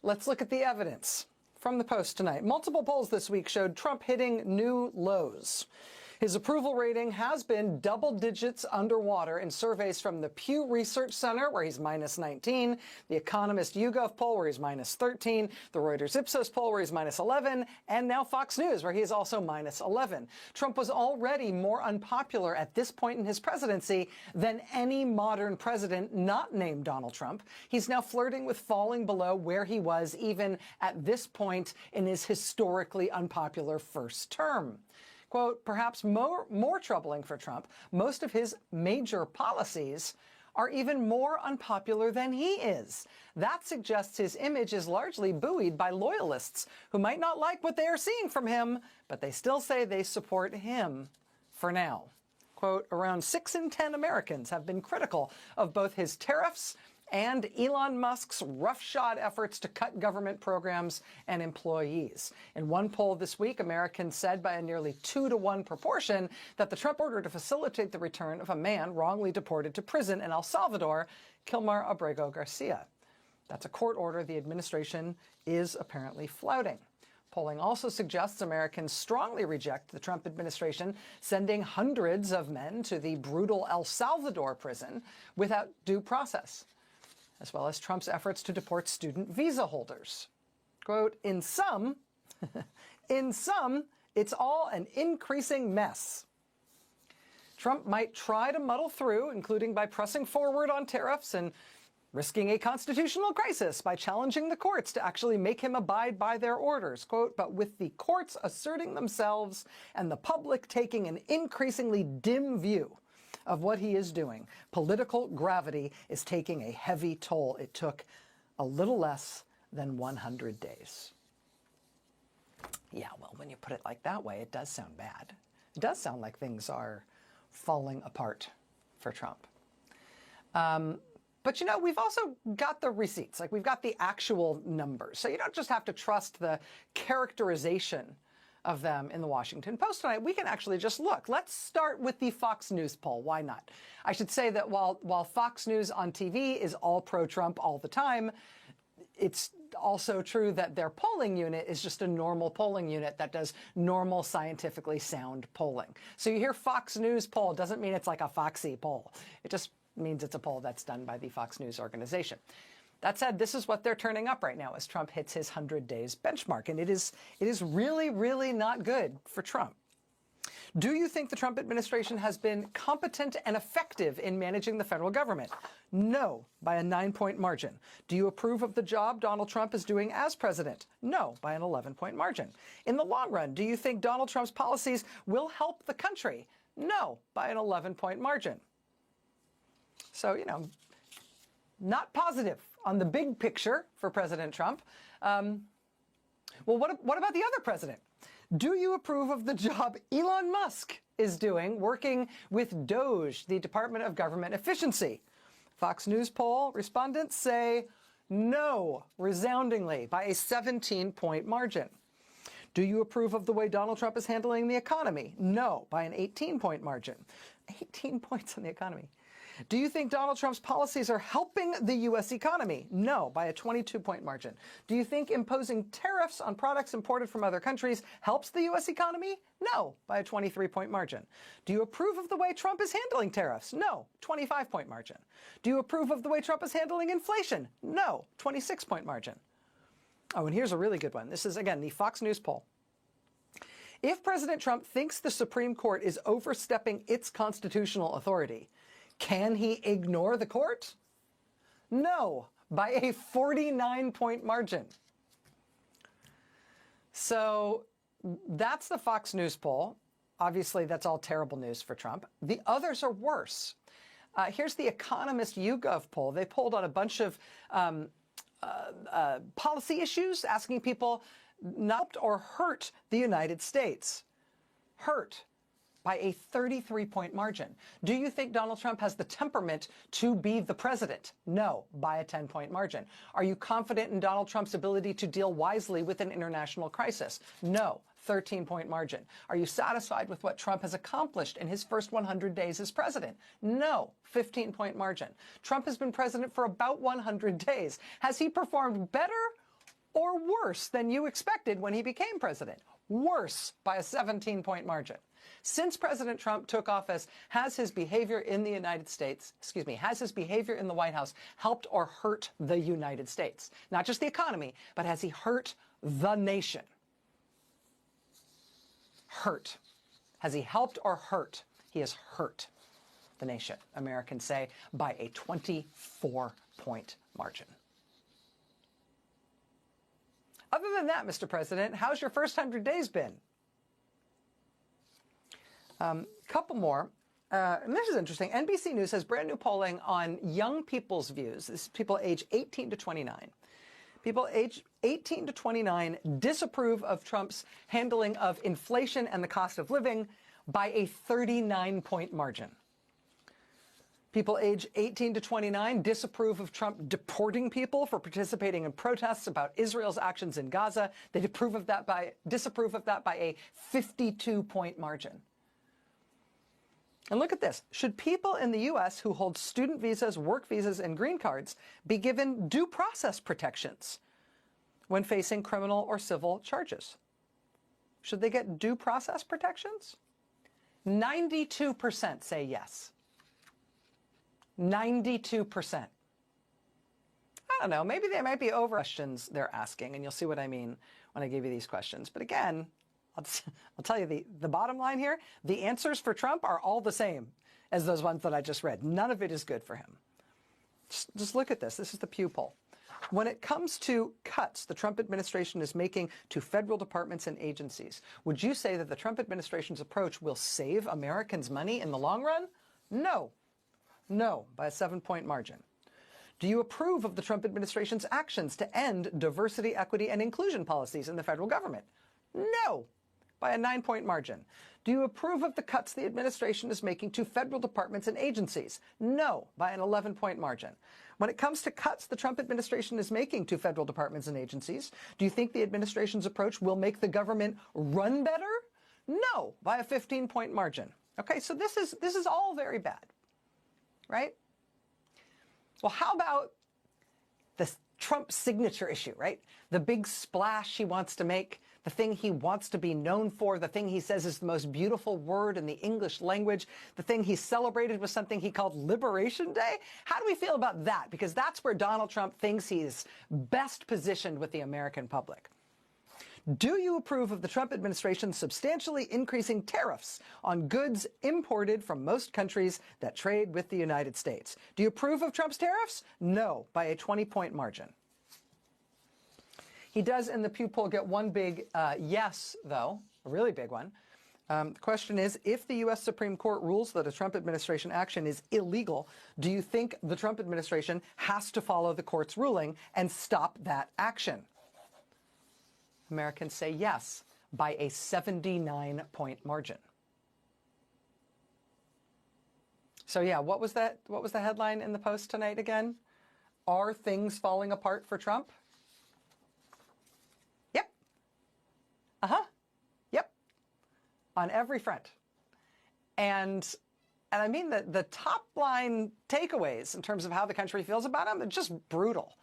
Let's look at the evidence from the Post tonight. Multiple polls this week showed Trump hitting new lows. His approval rating has been double digits underwater in surveys from the Pew Research Center, where he's minus 19, the Economist YouGov poll, where he's minus 13, the Reuters Ipsos poll, where he's minus 11, and now Fox News, where he is also minus 11. Trump was already more unpopular at this point in his presidency than any modern president not named Donald Trump. He's now flirting with falling below where he was even at this point in his historically unpopular first term. Quote, perhaps more troubling for Trump, most of his major policies are even more unpopular than he is. That suggests his image is largely buoyed by loyalists who might not like what they are seeing from him, but they still say they support him for now. Quote, around 6 in 10 Americans have been critical of both his tariffs and Elon Musk's roughshod efforts to cut government programs and employees. In one poll this week, Americans said by a nearly 2-to-1 proportion that the Trump order to facilitate the return of a man wrongly deported to prison in El Salvador, Kilmar Abrego Garcia. That's a court order the administration is apparently flouting. Polling also suggests Americans strongly reject the Trump administration sending hundreds of men to the brutal El Salvador prison without due process, as well as Trump's efforts to deport student visa holders. Quote, in sum, it's all an increasing mess. Trump might try to muddle through, including by pressing forward on tariffs and risking a constitutional crisis by challenging the courts to actually make him abide by their orders. Quote, but with the courts asserting themselves and the public taking an increasingly dim view of what he is doing, political gravity is taking a heavy toll. It took a little less than 100 days. Yeah, well, when you put it like that way, it does sound bad. It does sound like things are falling apart for Trump. But, you know, we've also got the receipts, like we've got the actual numbers. So you don't just have to trust the characterization of them in the Washington Post tonight. We can actually just look. Let's start with the Fox News poll. Why not? I should say that while Fox News on TV is all pro-Trump all the time, it's also true that their polling unit is just a normal polling unit that does normal scientifically sound polling. So you hear Fox News poll doesn't mean it's like a Foxy poll. It just means it's a poll that's done by the Fox News organization. That said, this is what they're turning up right now as Trump hits his 100 days benchmark. And it is really, really not good for Trump. Do you think the Trump administration has been competent and effective in managing the federal government? No, by a 9-point margin. Do you approve of the job Donald Trump is doing as president? No, by an 11-point margin. In the long run, do you think Donald Trump's policies will help the country? No, by an 11-point margin. So, you know, not positive on the big picture for President Trump. Well, what about the other president? Do you approve of the job Elon Musk is doing, working with DOGE, the Department of Government Efficiency? Fox News poll respondents say no, resoundingly, by a 17-point margin. Do you approve of the way Donald Trump is handling the economy? No, by an 18-point margin. 18 points on the economy. Do you think Donald Trump's policies are helping the U.S. economy? No, by a 22-point margin. Do you think imposing tariffs on products imported from other countries helps the U.S. economy? No, by a 23-point margin. Do you approve of the way Trump is handling tariffs? No, 25-point margin. Do you approve of the way Trump is handling inflation? No, 26-point margin. Oh, and here's a really good one. This is, again, the Fox News poll. If President Trump thinks the Supreme Court is overstepping its constitutional authority, can he ignore the court? No, by a 49-point margin. So that's the Fox News poll. Obviously, that's all terrible news for Trump. The others are worse. Here's the Economist YouGov poll. They polled on a bunch of policy issues, asking people not or hurt the United States. Hurt by a 33-point margin. Do you think Donald Trump has the temperament to be the president? No, by a 10-point margin. Are you confident in Donald Trump's ability to deal wisely with an international crisis? No, 13-point margin. Are you satisfied with what Trump has accomplished in his first 100 days as president? No, 15-point margin. Trump has been president for about 100 days. Has he performed better or worse than you expected when he became president. Worse by a 17-point margin. Since President Trump took office, has his behavior in the United States, has his behavior in the White House helped or hurt the United States? Not just the economy, but has he hurt the nation? Hurt. Has he helped or hurt? He has hurt the nation, Americans say, by a 24-point margin. Other than that, Mr. President, how's your first 100 days been? Couple more. And this is interesting. NBC News has brand new polling on young people's views. This is people age 18 to 29. People age 18 to 29 disapprove of Trump's handling of inflation and the cost of living by a 39-point margin. People age 18 to 29 disapprove of Trump deporting people for participating in protests about Israel's actions in Gaza. They disapprove of that by a 52-point margin. And look at this. Should people in the U.S. who hold student visas, work visas, and green cards be given due process protections when facing criminal or civil charges? Should they get due process protections? 92% say yes. 92%. I don't know. Maybe they might be over questions they're asking, and you'll see what I mean when I give you these questions. But again, I'll tell you the bottom line here. The answers for Trump are all the same as those ones that I just read. None of it is good for him. Just look at this. This is the Pew poll. When it comes to cuts the Trump administration is making to federal departments and agencies, would you say that the Trump administration's approach will save Americans money in the long run? No. No, by a 7-point margin. Do you approve of the Trump administration's actions to end diversity, equity, and inclusion policies in the federal government? No, by a 9-point margin. Do you approve of the cuts the administration is making to federal departments and agencies? No, by an 11-point margin. When it comes to cuts the Trump administration is making to federal departments and agencies, do you think the administration's approach will make the government run better? No, by a 15-point margin. Okay, so this is all very bad, right? Well, how about the Trump signature issue, right? The big splash he wants to make, the thing he wants to be known for, the thing he says is the most beautiful word in the English language, the thing he celebrated with something he called Liberation Day. How do we feel about that? Because that's where Donald Trump thinks he's best positioned with the American public. Do you approve of the Trump administration substantially increasing tariffs on goods imported from most countries that trade with the United States? Do you approve of Trump's tariffs? No, by a 20-point margin. He does in the Pew poll get one big yes, though, a really big one. The question is, if the U.S. Supreme Court rules that a Trump administration action is illegal, do you think the Trump administration has to follow the court's ruling and stop that action? Americans say yes, by a 79-point margin. So yeah, what was that? What was the headline in the Post tonight again? Are things falling apart for Trump? Yep. Yep. On every front. And I mean the top line takeaways in terms of how the country feels about him are just brutal.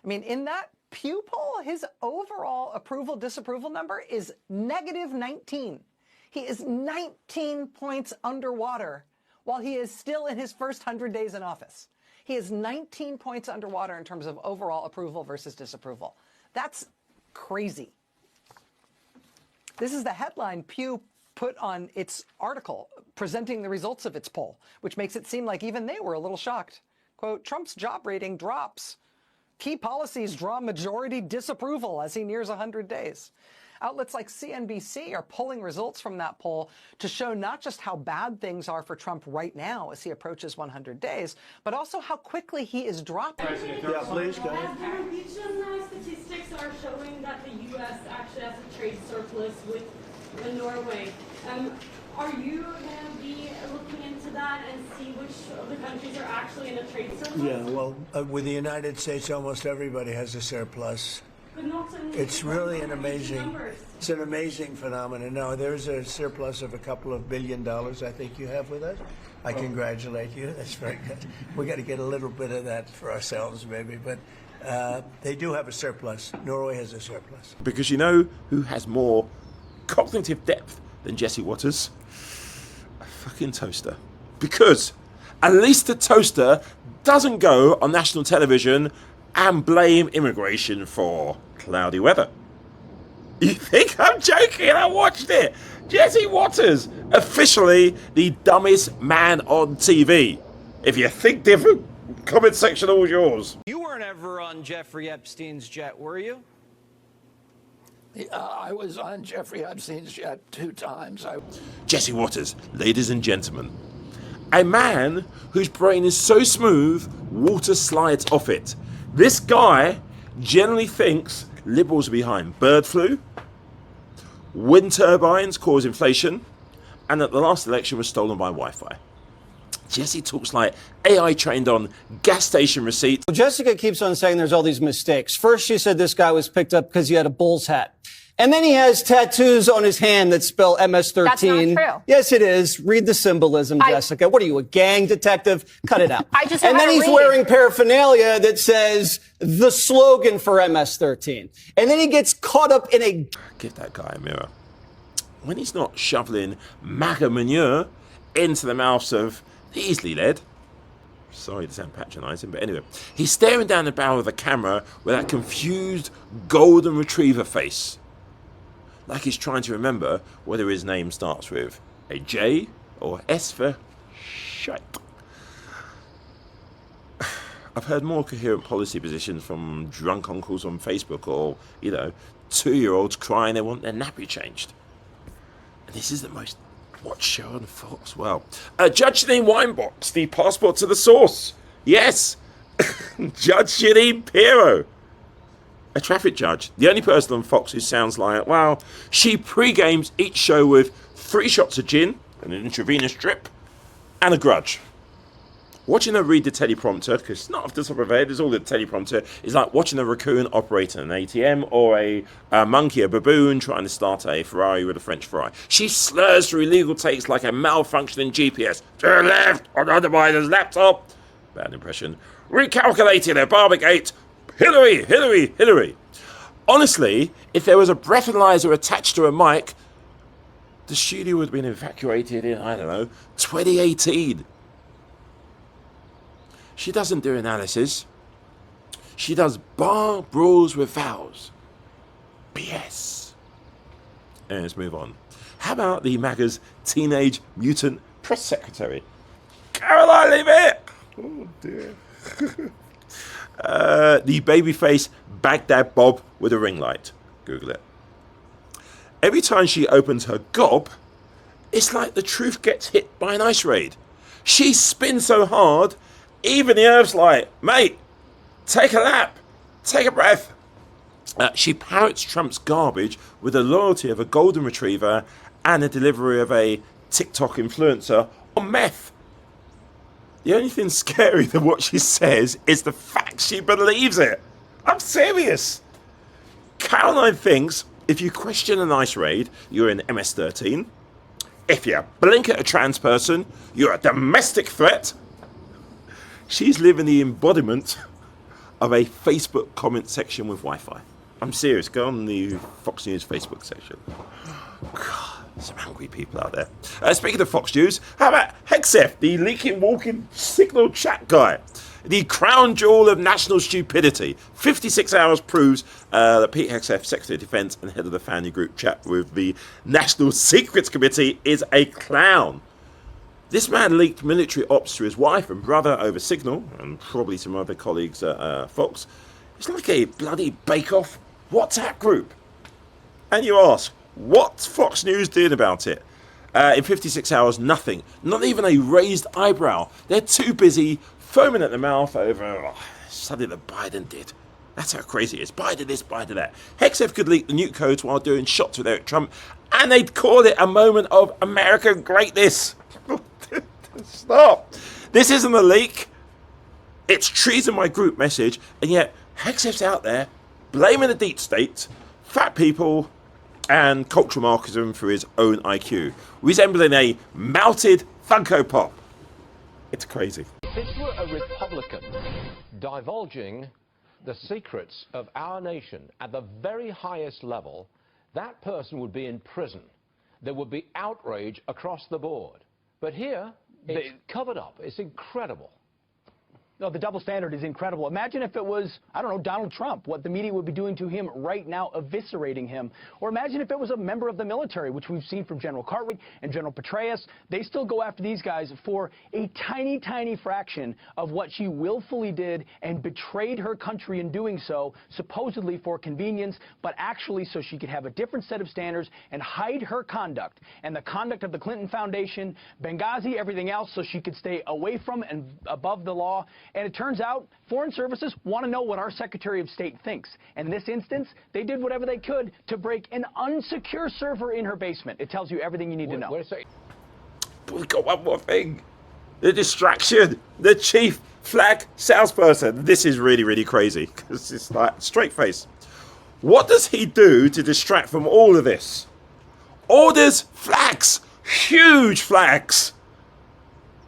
I mean, in that Pew poll, his overall approval disapproval number is -19. He is 19 points underwater while he is still in his first 100 days in office. He is 19 points underwater in terms of overall approval versus disapproval. That's crazy. This is the headline Pew put on its article presenting the results of its poll, which makes it seem like even they were a little shocked. Quote, Trump's job rating drops. Key policies draw majority disapproval as he nears 100 days. Outlets like CNBC are pulling results from that poll to show not just how bad things are for Trump right now as he approaches 100 days, but also how quickly he is dropping. Yeah, please, go ahead. Norwegian statistics are showing that the U.S. actually has a trade surplus with Norway. Are you going to be looking into that and see which of the countries are actually in a trade surplus? Yeah, well, with the United States, almost everybody has a surplus. But not so many. It's really an amazing, numbers. it's an amazing phenomenon. No, there's a surplus of a couple of $1 billion I think you have with us. I congratulate you. That's very good. We got to get a little bit of that for ourselves, maybe. But They do have a surplus. Norway has a surplus. Because you know who has more cognitive depth than Jesse Waters? A fucking toaster. Because at least the toaster doesn't go on national television and blame immigration for cloudy weather. You think I'm joking? I watched it. Jesse Waters, officially the dumbest man on TV. If you think different, comment section all yours. You weren't ever on Jeffrey Epstein's jet, were you? I was on Jeffrey Epstein's jet 2 times. Jesse Waters, ladies and gentlemen. A man whose brain is so smooth, water slides off it. This guy generally thinks liberals are behind bird flu, wind turbines cause inflation, and that the last election was stolen by Wi-Fi. Jesse talks like AI trained on gas station receipts. Well, Jessica keeps on saying there's all these mistakes. First, she said this guy was picked up because he had a Bulls hat. And then he has tattoos on his hand that spell MS-13. That's not true. Yes, it is. Read the symbolism, Jessica. What are you, a gang detective? Cut it out. I just and then had to he's read. wearing paraphernalia that says the slogan for MS-13. And then he gets caught up in a... Give that guy a mirror. When he's not shoveling MAGA manure into the mouths of the easily led, sorry to sound patronising, but anyway, he's staring down the barrel of the camera with that confused golden retriever face. Like he's trying to remember whether his name starts with a J or S for shite. I've heard more coherent policy positions from drunk uncles on Facebook or, 2-year-olds crying they want their nappy changed. And this is the most watched show on Fox. Well, Judge Janine Weinbox, the passport to the source. Yes, Judge Janine Pirro. A traffic judge, the only person on Fox who sounds like, well, she pre-games each show with 3 shots of gin, an intravenous drip, and a grudge. Watching her read the teleprompter, because it's not off the top of her head, there's all the teleprompter, is like watching a raccoon operate an ATM or a monkey, a baboon, trying to start a Ferrari with a French fry. She slurs through legal takes like a malfunctioning GPS. To the left, on the underminer's laptop. Bad impression. Recalculating a Barbagate. Hillary, Hillary, Hillary. Honestly, if there was a breathalyzer attached to a mic, the studio would have been evacuated in, 2018. She doesn't do analysis. She does bar brawls with vows. BS. And let's move on. How about the MAGA's teenage mutant press secretary? Caroline Leavitt! Oh, dear. The babyface Baghdad Bob with a ring light. Google it. Every time she opens her gob, it's like the truth gets hit by an ice raid. She spins so hard, even the Earth's like, mate, take a lap, take a breath. She parrots Trump's garbage with the loyalty of a golden retriever and the delivery of a TikTok influencer on meth. The only thing scary than what she says is the fact she believes it. I'm serious. Caroline thinks if you question an ice raid, you're in MS-13. If you blink at a trans person, you're a domestic threat. She's living the embodiment of a Facebook comment section with Wi-Fi. I'm serious. Go on the Fox News Facebook section. God. Some angry people out there. Speaking of Fox News, how about Hegseth, the leaking, walking signal chat guy? The crown jewel of national stupidity. 56 hours proves that Pete Hegseth, Secretary of Defense and head of the family group chat with the National Secrets Committee, is a clown. This man leaked military ops to his wife and brother over Signal, and probably some other colleagues at Fox. It's like a bloody bake-off WhatsApp group. And you ask, what's Fox News doing about it? In 56 hours, nothing. Not even a raised eyebrow. They're too busy foaming at the mouth over something that Biden did. That's how crazy it is. Biden this, Biden that. Hegseth could leak the nuke codes while doing shots with Eric Trump, and they'd call it a moment of American greatness. Stop. This isn't a leak. It's treason my group message, and yet Hegseth's out there blaming the deep state, fat people, and cultural Marxism for his own IQ, resembling a melted Funko Pop. It's crazy. If this were a Republican divulging the secrets of our nation at the very highest level, that person would be in prison. There would be outrage across the board. But here, it's covered up. It's incredible. No, the double standard is incredible. Imagine if it was, I don't know, Donald Trump, what the media would be doing to him right now, eviscerating him. Or imagine if it was a member of the military, which we've seen from General Cartwright and General Petraeus. They still go after these guys for a tiny, tiny fraction of what she willfully did and betrayed her country in doing so, supposedly for convenience, but actually so she could have a different set of standards and hide her conduct and the conduct of the Clinton Foundation, Benghazi, everything else, so she could stay away from and above the law. And it turns out foreign services want to know what our Secretary of State thinks. And in this instance, they did whatever they could to break an unsecure server in her basement. It tells you everything you need to know. Wait a second. But we've got one more thing. The distraction. The chief flag salesperson. This is really, really crazy. Because it's like straight face. What does he do to distract from all of this? Orders flags. Huge flags.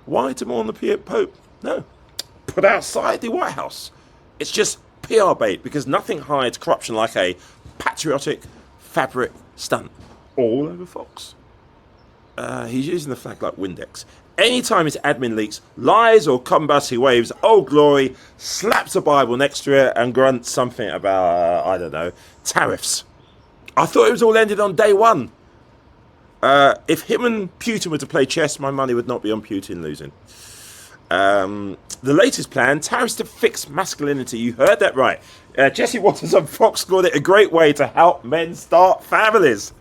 Why to mourn the Pope? No. Put outside the White House. It's just PR bait because nothing hides corruption like a patriotic fabric stunt all over Fox. He's using the flag like Windex. Anytime his admin leaks lies or combust, he waves Old Glory, slaps a Bible next to it and grunts something about, I don't know, tariffs. I thought it was all ended on day one. If him and Putin were to play chess, my money would not be on Putin losing. The latest plan, tariffs to fix masculinity. You heard that right. Jesse Waters on Fox called it a great way to help men start families.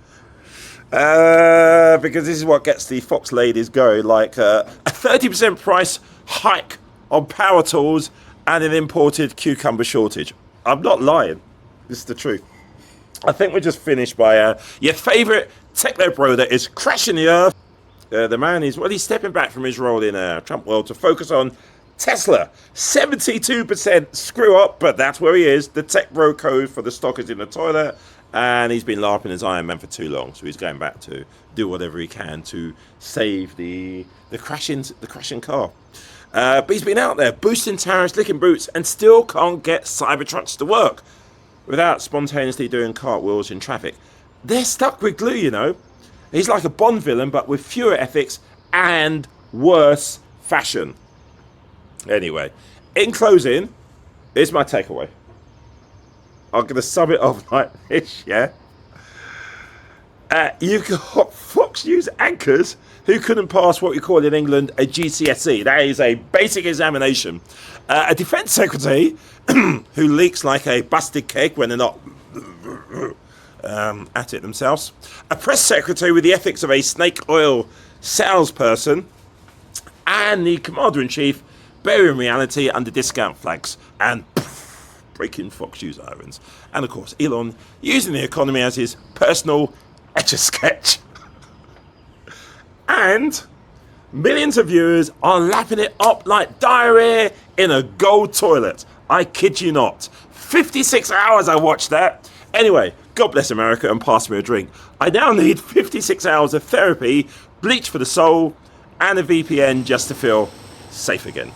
Because this is what gets the Fox ladies going, like a 30% price hike on power tools and an imported cucumber shortage. I'm not lying. This is the truth. I think we're just finished by your favourite techno bro that is crashing the earth. The man is, well, he's stepping back from his role in Trump world to focus on Tesla. 72% screw up, but that's where he is. The tech bro code for the stock is in the toilet, and he's been LARPing as Iron Man for too long, so he's going back to do whatever he can to save the crashing car. But he's been out there boosting tariffs, licking boots, and still can't get Cybertrucks to work without spontaneously doing cartwheels in traffic. They're stuck with glue, you know. He's like a Bond villain, but with fewer ethics and worse fashion. Anyway, in closing, here's my takeaway. I'm going to sum it up like this, yeah? You've got Fox News anchors who couldn't pass what we call in England a GCSE. That is a basic examination. A defence secretary who leaks like a busted keg when they're not at it themselves. A press secretary with the ethics of a snake oil salesperson. And the commander-in-chief burying reality under discount flags and breaking Fox News irons. And of course, Elon using the economy as his personal etch-a-sketch. And millions of viewers are lapping it up like diarrhea in a gold toilet. I kid you not. 56 hours I watched that. Anyway, God bless America and pass me a drink. I now need 56 hours of therapy, bleach for the soul, and a VPN just to feel safe again.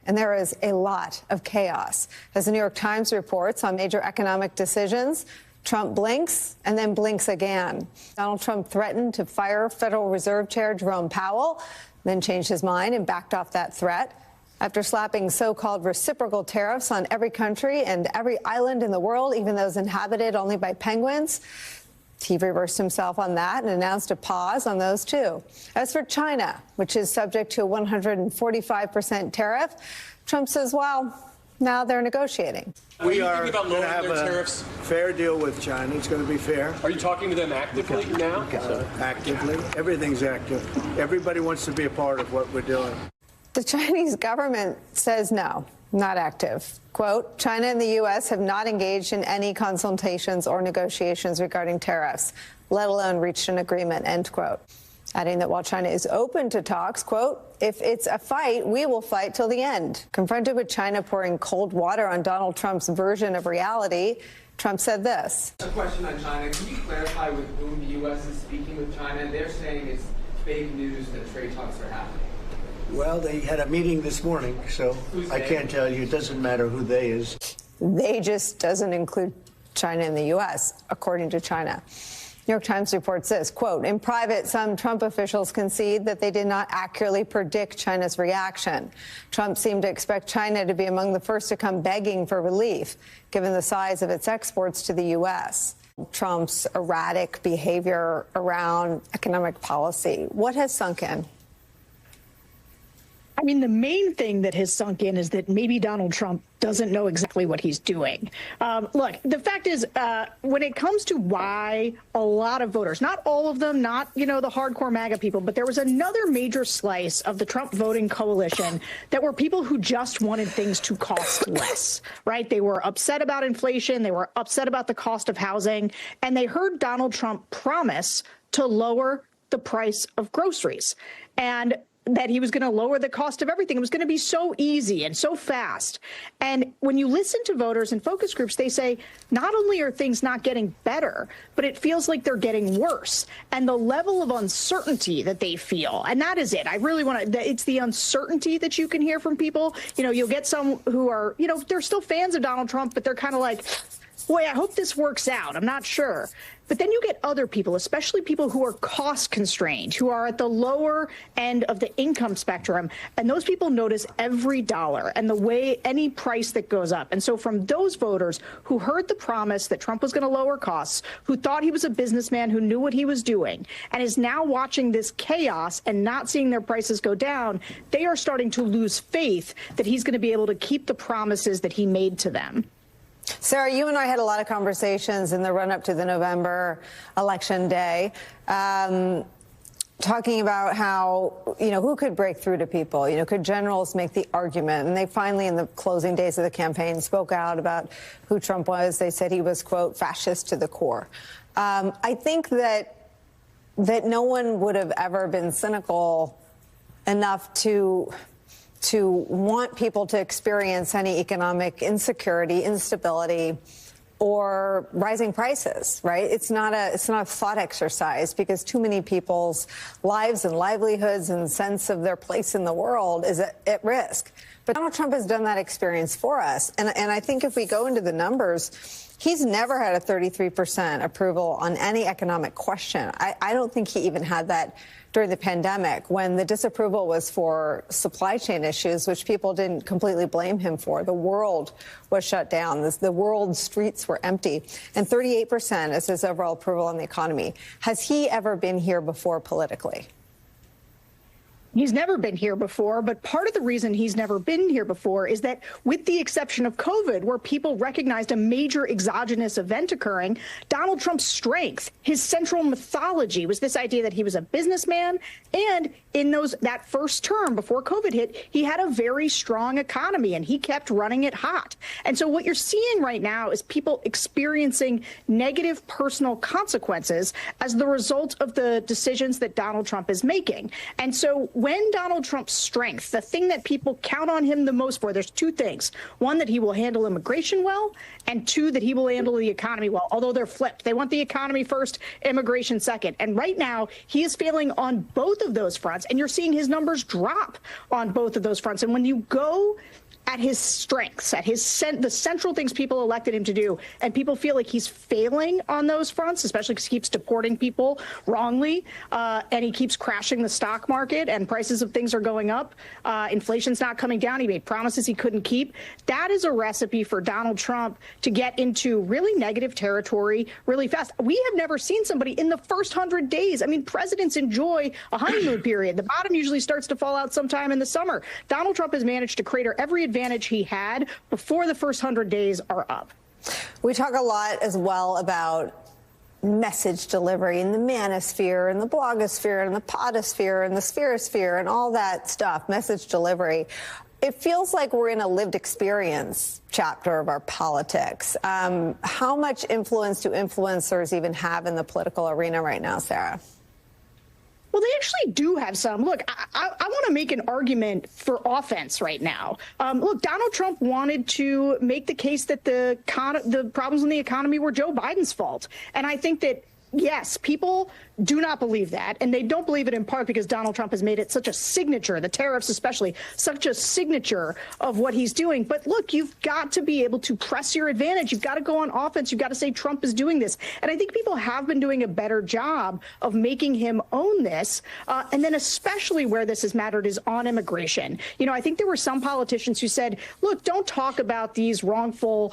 And there is a lot of chaos. As the New York Times reports on major economic decisions, Trump blinks and then blinks again. Donald Trump threatened to fire Federal Reserve Chair Jerome Powell, then changed his mind and backed off that threat. After slapping so-called reciprocal tariffs on every country and every island in the world, even those inhabited only by penguins, he reversed himself on that and announced a pause on those, too. As for China, which is subject to a 145% tariff, Trump says, well, Now they're negotiating. We are going to have a tariffs? fair deal with China. It's going to be fair. Are you talking to them actively now? Actively. Everything's active. Everybody wants to be a part of what we're doing. The Chinese government says no, not active. Quote, China and the U.S. have not engaged in any consultations or negotiations regarding tariffs, let alone reached an agreement, end quote. Adding that while China is open to talks, quote, if it's a fight, we will fight till the end. Confronted with China pouring cold water on Donald Trump's version of reality, Trump said this. A question on China. Can you clarify with whom the U.S. is speaking with China? They're saying it's fake news that trade talks are happening. Well, they had a meeting this morning, so I can't tell you. It doesn't matter who they is. They just doesn't include China and the U.S., according to China. New York Times reports this, quote, in private, some Trump officials concede that they did not accurately predict China's reaction. Trump seemed to expect China to be among the first to come begging for relief, given the size of its exports to the U.S. Trump's erratic behavior around economic policy, what has sunk in? I mean, the main thing that has sunk in is that maybe Donald Trump doesn't know exactly what he's doing. Look, the fact is, when it comes to why a lot of voters, not all of them, not, the hardcore MAGA people, but there was another major slice of the Trump voting coalition that were people who just wanted things to cost less, right? They were upset about inflation. They were upset about the cost of housing. And they heard Donald Trump promise to lower the price of groceries. And that he was going to lower the cost of everything. It was going to be so easy and so fast. And when you listen to voters and focus groups, they say not only are things not getting better, but it feels like they're getting worse. And the level of uncertainty that they feel, and that is it. I really want to, it's the uncertainty that you can hear from people. You'll get some who are, they're still fans of Donald Trump, but they're kind of like, boy, I hope this works out. I'm not sure. But then you get other people, especially people who are cost constrained, who are at the lower end of the income spectrum. And those people notice every dollar and the way any price that goes up. And so from those voters who heard the promise that Trump was going to lower costs, who thought he was a businessman who knew what he was doing, and is now watching this chaos and not seeing their prices go down, they are starting to lose faith that he's going to be able to keep the promises that he made to them. Sarah, you and I had a lot of conversations in the run-up to the November election day, talking about how, who could break through to people? Could generals make the argument? And they finally, in the closing days of the campaign, spoke out about who Trump was. They said he was, quote, fascist to the core. I think that no one would have ever been cynical enough to want people to experience any economic insecurity, instability, or rising prices, right? It's not a thought exercise, because too many people's lives and livelihoods and sense of their place in the world is at risk. But Donald Trump has done that experience for us. And I think if we go into the numbers, he's never had a 33% approval on any economic question. I don't think he even had that during the pandemic, when the disapproval was for supply chain issues, which people didn't completely blame him for. The world was shut down. The world streets were empty. And 38% is his overall approval on the economy. Has he ever been here before politically? He's never been here before, but part of the reason he's never been here before is that, with the exception of COVID, where people recognized a major exogenous event occurring, Donald Trump's strength, his central mythology, was this idea that he was a businessman, and in that first term before COVID hit, he had a very strong economy and he kept running it hot. And so what you're seeing right now is people experiencing negative personal consequences as the result of the decisions that Donald Trump is making. And so when Donald Trump's strength, the thing that people count on him the most for, there's two things. One, that he will handle immigration well, and two, that he will handle the economy well, although they're flipped. They want the economy first, immigration second. And right now, he is failing on both of those fronts, and you're seeing his numbers drop on both of those fronts. And when you go at his strengths, at the central things people elected him to do, and people feel like he's failing on those fronts, especially because he keeps deporting people wrongly, and he keeps crashing the stock market, and prices of things are going up. Inflation's not coming down. He made promises he couldn't keep. That is a recipe for Donald Trump to get into really negative territory really fast. We have never seen somebody in the first 100 days. I mean, presidents enjoy a honeymoon period. The bottom usually starts to fall out sometime in the summer. Donald Trump has managed to crater every advantage advantage he had before the first 100 days are up. We talk a lot as well about message delivery in the manosphere and the blogosphere and the podosphere and the spherosphere and all that stuff, message delivery. It feels like we're in a lived experience chapter of our politics. How much influence do influencers even have in the political arena right now, Sarah? Well, they actually do have some. Look, I want to make an argument for offense right now. Look, Donald Trump wanted to make the case that the problems in the economy were Joe Biden's fault. And I think that, yes, people do not believe that, and they don't believe it in part because Donald Trump has made it such a signature, the tariffs especially, such a signature of what he's doing. But look, you've got to be able to press your advantage. You've got to go on offense. You've got to say Trump is doing this. And I think people have been doing a better job of making him own this. And then especially where this has mattered is on immigration. You know, I think there were some politicians who said, look, don't talk about these wrongful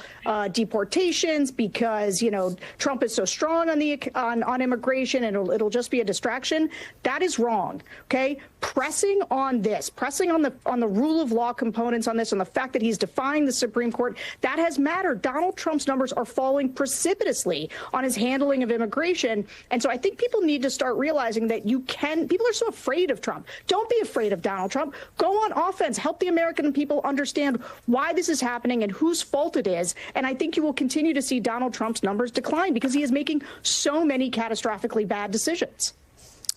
deportations because, you know, Trump is so strong on immigration and it'll just be a distraction. That is wrong. OK, pressing on this, pressing on the rule of law components on this, on the fact that he's defying the Supreme Court, that has mattered. Donald Trump's numbers are falling precipitously on his handling of immigration. And so I think people need to start realizing that people are so afraid of Trump. Don't be afraid of Donald Trump. Go on offense. Help the American people understand why this is happening and whose fault it is. And I think you will continue to see Donald Trump's numbers decline because he is making so many catastrophically bad decisions.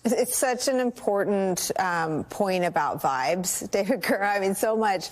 It's such an important point about vibes, David Kerr. I mean, so much